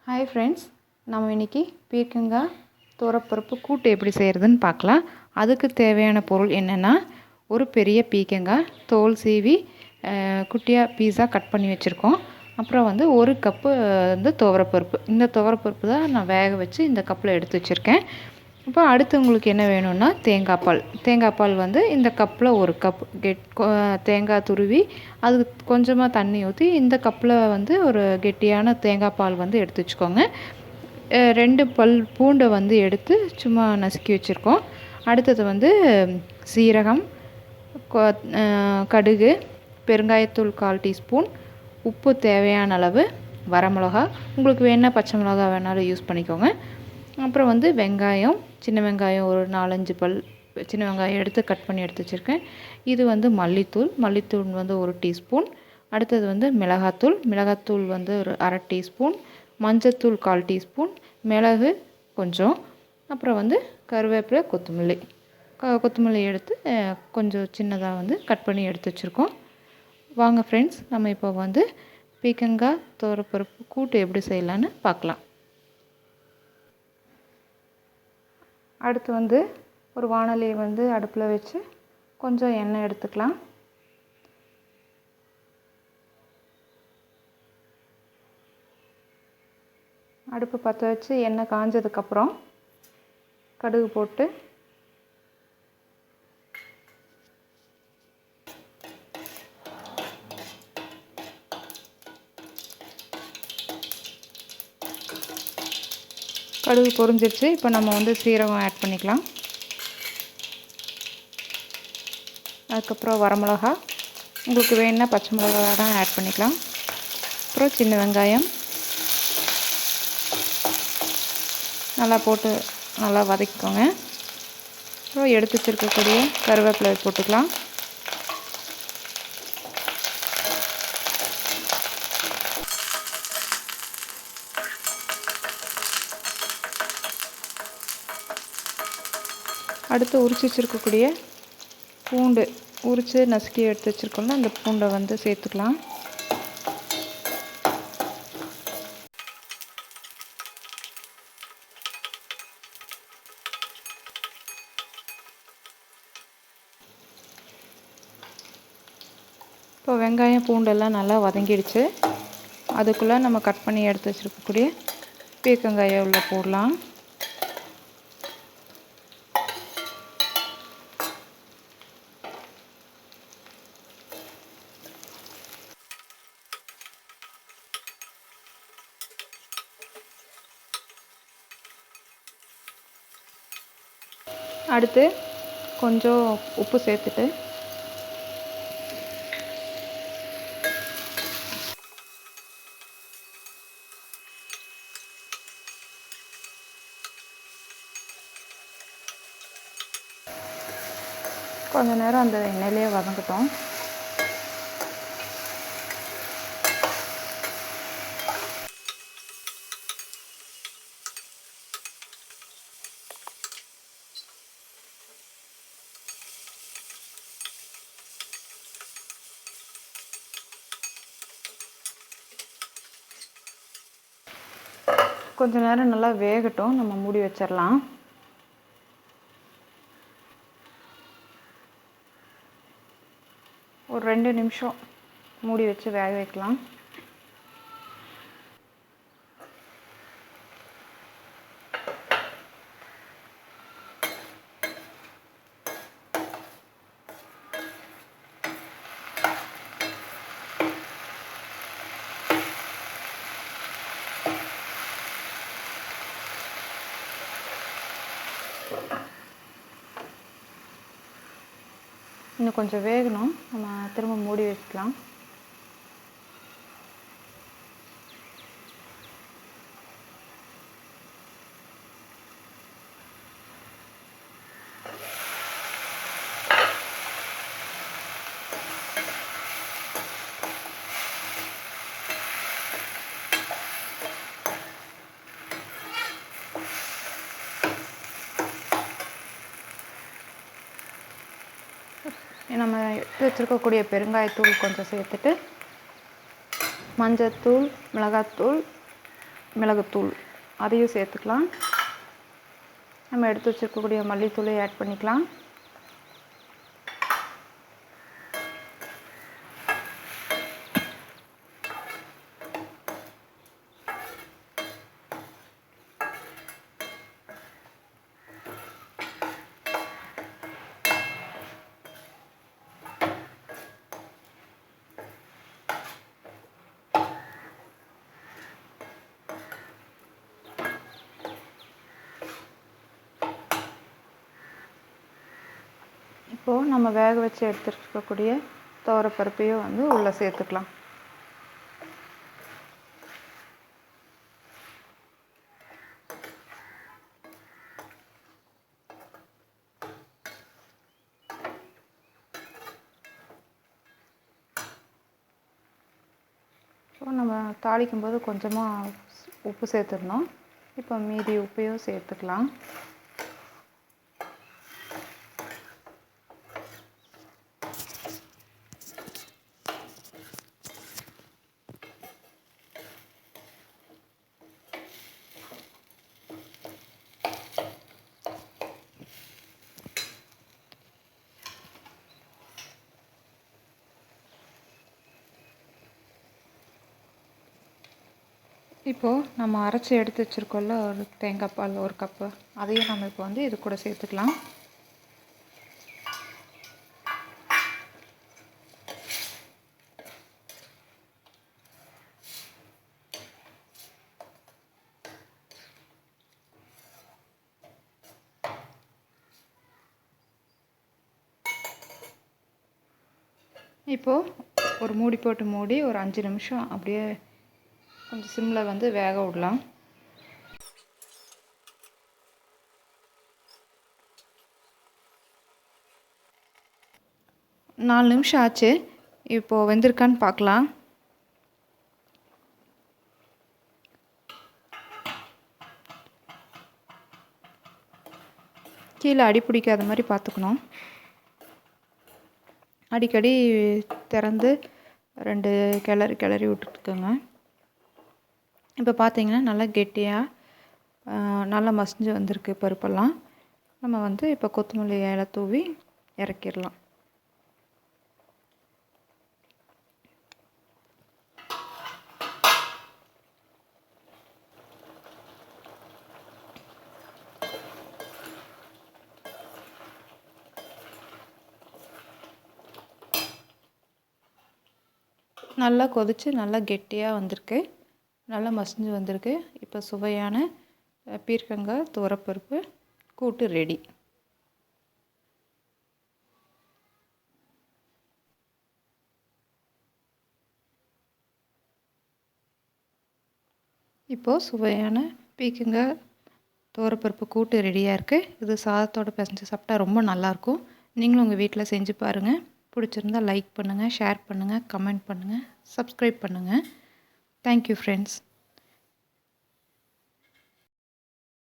Hi friends, நம்ம இன்றைக்கி பீர்க்கங்காய் தோரப்பருப்பு கூட்டு எப்படி செய்கிறதுன்னு பார்க்கலாம். அதுக்கு தேவையான பொருள் என்னென்னா, ஒரு பெரிய பீர்க்கங்காய் தோல் சீவி குட்டியாக பீஸாக கட் பண்ணி வச்சுருக்கோம். அப்புறம் ஒரு கப்பு துவரப்பருப்பு. இந்த துவரப்பருப்பு தான் நான் வேக வச்சு இந்த கப்பில் எடுத்து வச்சுருக்கேன். இப்போ அடுத்து உங்களுக்கு என்ன வேணும்னா தேங்காய் பால் இந்த கப்பில் ஒரு கப் தேங்காய் துருவி அது கொஞ்சமாக தண்ணி ஊற்றி இந்த கப்பில் ஒரு கெட்டியான தேங்காய் பால் எடுத்து வச்சுக்கோங்க. 2 பல் பூண்டை எடுத்து சும்மா நசுக்கி வச்சுருக்கோம். அடுத்தது சீரகம், கடுகு, பெருங்காயத்தூள் 1/4 டீஸ்பூன், உப்பு தேவையான அளவு, வரமிளகா, உங்களுக்கு வேணால் பச்சை மிளகா வேணாலும் யூஸ் பண்ணிக்கோங்க. அப்புறம் வெங்காயம், சின்ன வெங்காயம் ஒரு 4-5 பல் சின்ன வெங்காயம் எடுத்து கட் பண்ணி எடுத்து வச்சுருக்கேன். இது மல்லித்தூள் 1 டீஸ்பூன். அடுத்தது மிளகாத்தூள் ஒரு 1/2 டீஸ்பூன், மஞ்சத்தூள் 1/4 டீஸ்பூன், மிளகு கொஞ்சம், அப்புறம் கருவேப்பிலை, கொத்தமல்லி எடுத்து கொஞ்சம் சின்னதாக கட் பண்ணி எடுத்து வச்சுருக்கோம். வாங்க ஃப்ரெண்ட்ஸ், நம்ம இப்போ பீர்க்கங்காய் துவரப்பருப்பு கூட்டு எப்படி செய்யலான்னு பார்க்கலாம். அடுத்து ஒரு வாணலியை அடுப்பில் வச்சு கொஞ்சம் எண்ணெய் எடுத்துக்கலாம். அடுப்பு பற்ற வச்சு எண்ணெய் காஞ்சதுக்கப்புறம் கடுகு போட்டு கடுகு பொரிஞ்சிருச்சு. இப்போ நம்ம சீரகம் ஆட் பண்ணிக்கலாம். அதுக்கப்புறம் வரமிளகா, உங்களுக்கு வேணுன்னா பச்சை மிளகா தான் ஆட் பண்ணிக்கலாம். அப்புறம் சின்ன வெங்காயம் நல்லா போட்டு நல்லா வதக்கிக்கோங்க. அப்புறம் எடுத்து வச்சுருக்கக்கூடிய கருவேப்பிலை போட்டுக்கலாம். அடுத்து உரித்து வச்சுருக்கக்கூடிய பூண்டு உரித்து நசுக்கி எடுத்து வச்சுருக்கோம்ல, அந்த பூண்டை சேர்த்துக்கலாம். இப்போ வெங்காயம் பூண்டெல்லாம் நல்லா வதங்கிடுச்சு. அதுக்குள்ளே நம்ம கட் பண்ணி எடுத்து வச்சுருக்கக்கூடிய பீர்க்கங்காயை உள்ள போடலாம். அடுத்து கொஞ்சம் உப்பு சேர்த்துட்டு கொஞ்ச நேரம் அந்த எண்ணெயிலே வதங்கட்டும். கொஞ்ச நேரம் நல்லா வேகட்டும், நம்ம மூடி வச்சிடலாம். ஒரு 2 நிமிஷம் மூடி வச்சு வேக வைக்கலாம். இன்னும் கொஞ்சம் வேகணும், நம்ம திரும்ப மூடி வச்சுக்கலாம். நம்ம எடுத்து வச்சுருக்கக்கூடிய பெருங்காயத்தூள் கொஞ்சம் சேர்த்துட்டு, மஞ்சத்தூள், மிளகாத்தூள், மிளகுத்தூள் அதையும் சேர்த்துக்கலாம். நம்ம எடுத்து வச்சுருக்கக்கூடிய மல்லித்தூளை ஆட் பண்ணிக்கலாம். இப்போது நம்ம வேக வச்சு எடுத்துருக்கக்கூடிய துவரப்பருப்பையும் வந்து உள்ளே சேர்த்துக்கலாம். இப்போ நம்ம தாளிக்கும்போது கொஞ்சமாக உப்பு சேர்த்துடணும். இப்போ மீதி உப்பையும் சேர்த்துக்கலாம். இப்போது நம்ம அரைச்சி எடுத்து வச்சுருக்கோம்ல ஒரு தேங்காய் பால் 1 கப்பு, அதையும் நம்ம இப்போ வந்து இது கூட சேர்த்துக்கலாம். இப்போது ஒரு மூடி போட்டு மூடி ஒரு 5 நிமிஷம் அப்படியே கொஞ்சம் சிம்மில் வந்து வேக விடலாம். நாலு நிமிஷம் ஆச்சு. இப்போது வெந்திருக்கான்னு பார்க்கலாம். கீழே அடி பிடிக்காத மாதிரி பார்த்துக்கணும். அடிக்கடி திறந்து 2 கிளறி விட்டுட்டுக்கோங்க. இப்போ பார்த்தீங்கன்னா நல்லா கெட்டியாக நல்லா மசிஞ்சு வந்திருக்கு பருப்பெல்லாம். நம்ம வந்து இப்போ கொத்தமல்லி இலை தூவி இறக்கிடலாம். நல்லா கொதித்து நல்லா கெட்டியாக வந்திருக்கு, நல்லா மசிஞ்சு வந்திருக்கு. இப்போ சுவையான பீர்க்கங்காய் துவரப்பருப்பு கூட்டு ரெடி. இப்போது சுவையான பீர்க்கங்காய் துவரப்பருப்பு கூட்டு ரெடியாக இருக்குது. இது சாதத்தோடு பிசைஞ்சு சாப்பிட்டா ரொம்ப நல்லாயிருக்கும். நீங்களும் உங்கள் வீட்டில் செஞ்சு பாருங்கள். பிடிச்சிருந்தா லைக் பண்ணுங்கள், ஷேர் பண்ணுங்கள், கமெண்ட் பண்ணுங்கள், சப்ஸ்கிரைப் பண்ணுங்கள். Thank you friends.